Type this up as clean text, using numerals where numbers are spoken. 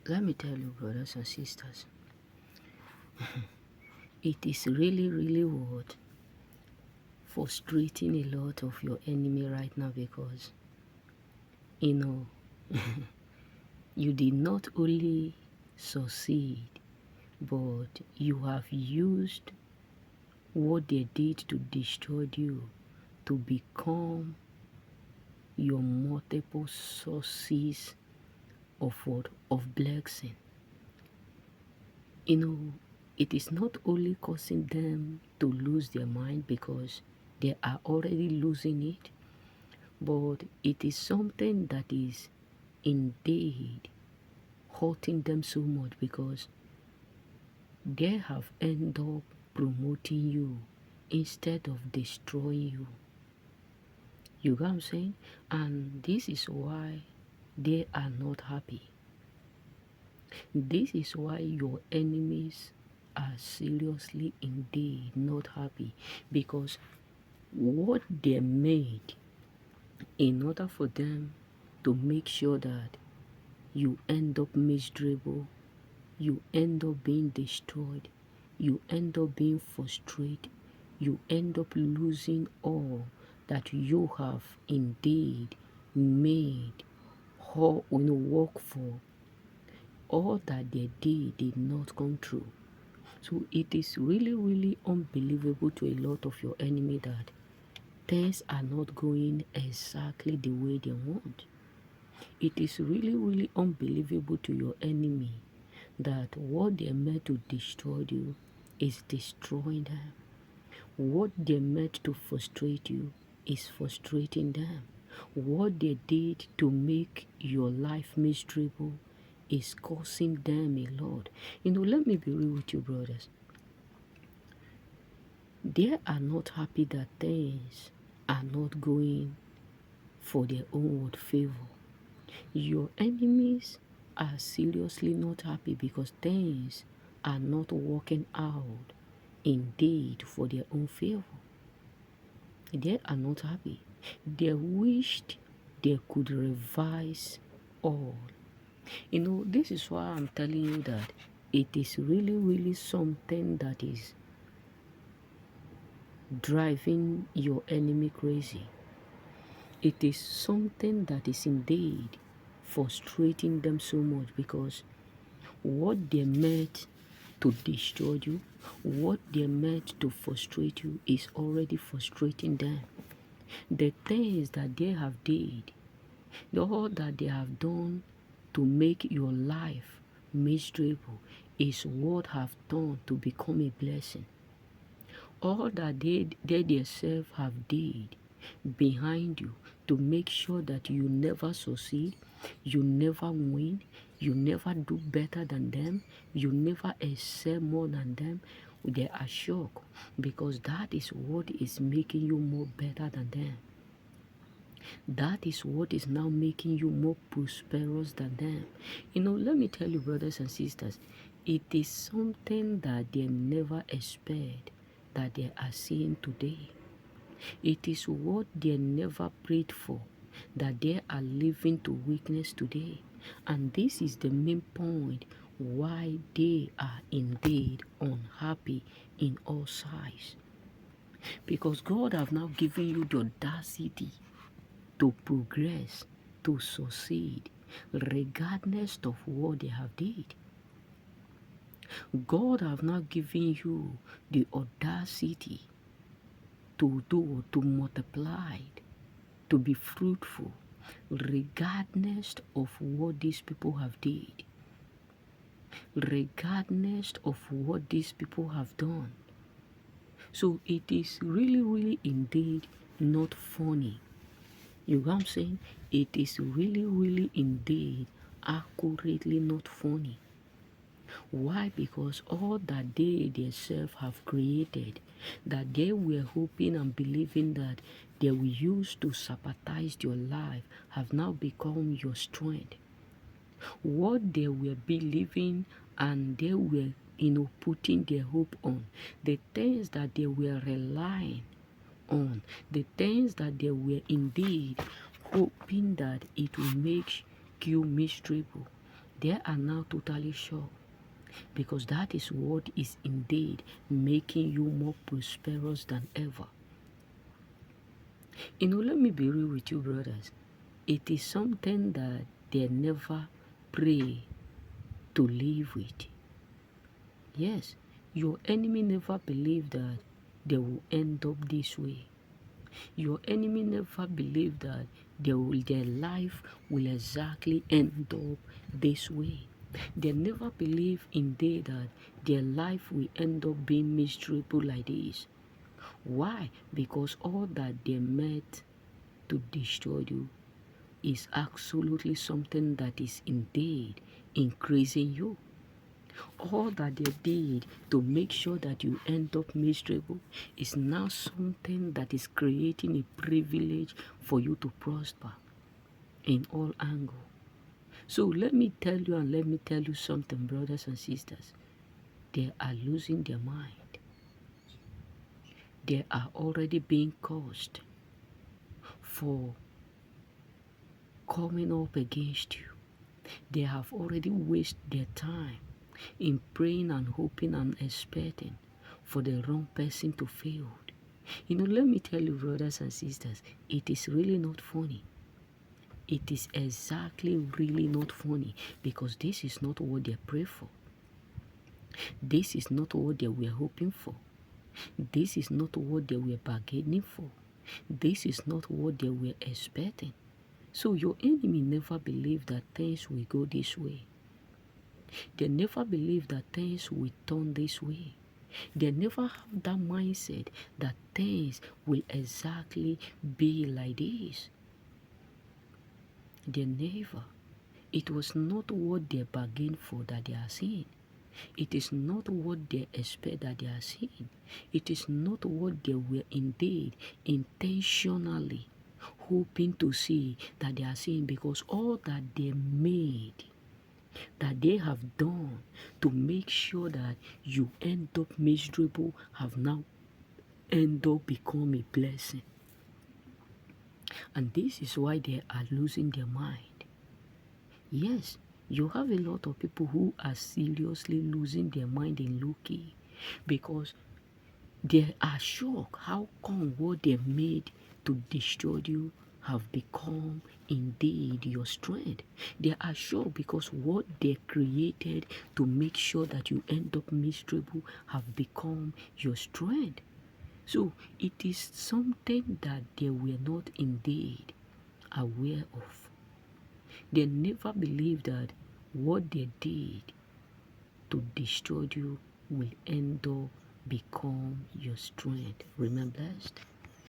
Let me tell you, brothers and sisters, it is really, really what frustrating a lot of your enemy right now because, you know, you did not only succeed, but you have used what they did to destroy you to become your multiple sources of what? Of blessing. You know, it is not only causing them to lose their mind because they are already losing it, but it is something that is indeed hurting them so much because they have ended up promoting you instead of destroying you. You get what I'm saying? And this is why they are not happy. This is why your enemies are seriously indeed not happy because what they made in order for them to make sure that you end up miserable, you end up being destroyed, you end up being frustrated, you end up losing all that you have indeed made or work for. All that they did not come true. So it is really, really unbelievable to a lot of your enemy that things are not going exactly the way they want. It is really, really unbelievable to your enemy that what they meant to destroy you is destroying them. What they meant to frustrate you is frustrating them. What they did to make your life miserable is causing them a lot. Let me be real with you, brothers. They are not happy that things are not going for their own favor. Your enemies are seriously not happy because things are not working out indeed for their own favor. They are not happy. They wished they could revise all. This is why I'm telling you that it is really, really something that is driving your enemy crazy. It is something that is indeed frustrating them so much because what they meant to destroy you, what they meant to frustrate you is already frustrating them. The things that they have did, all that they have done to make your life miserable is what have done to become a blessing. All that they themselves have did behind you to make sure that you never succeed, you never win, you never do better than them, you never excel more than them, they are shocked because that is what is making you more better than them. That is what is now making you more prosperous than them. Let me tell you, brothers and sisters, it is something that they never expect that they are seeing today. It is what they never prayed for that they are living to witness today. And this is the main point why they are indeed unhappy in all sides. Because God have now given you the audacity to progress, to succeed, regardless of what they have did. God have now given you the audacity to multiply, to be fruitful, regardless of what these people have did, regardless of what these people have done. So it is really, really indeed not funny. You know what I'm saying? It is really, really indeed accurately not funny. Why? Because all that they themselves have created, that they were hoping and believing that they will use to sabotage your life, have now become your strength. What they were believing and they were, putting their hope on, the things that they were relying on, the things that they were indeed hoping that it will make you miserable, they are now totally shocked, because that is what is indeed making you more prosperous than ever. Let me be real with you, brothers. It is something that they never pray to live with. Yes, your enemy never believed that they will end up this way. Your enemy never believed that their life will exactly end up this way. They never believe indeed that their life will end up being miserable like this. Why? Because all that they met to destroy you is absolutely something that is indeed increasing you. All that they did to make sure that you end up miserable is now something that is creating a privilege for you to prosper in all angles. So let me tell you, and let me tell you something, brothers and sisters. They are losing their mind. They are already being cursed for coming up against you. They have already wasted their time in praying and hoping and expecting for the wrong person to fail. Let me tell you, brothers and sisters, it is really not funny. It is exactly really not funny, because this is not what they pray for. This is not what they were hoping for. This is not what they were bargaining for. This is not what they were expecting. So your enemy never believed that things will go this way. They never believe that things will turn this way. They never have that mindset that things will exactly be like this. They never. It was not what they bargained for that they are seeing. It is not what they expect that they are seeing. It is not what they were indeed intentionally hoping to see that they are seeing, because all that they made, that they have done to make sure that you end up miserable, have now end up become a blessing. And this is why they are losing their mind. Yes, you have a lot of people who are seriously losing their mind in Loki, because they are shocked how come what they made to destroy you have become indeed your strength. They are shocked because what they created to make sure that you end up miserable have become your strength. So it is something that they were not indeed aware of. They never believed that what they did to destroy you will end up become your strength. Remain blessed.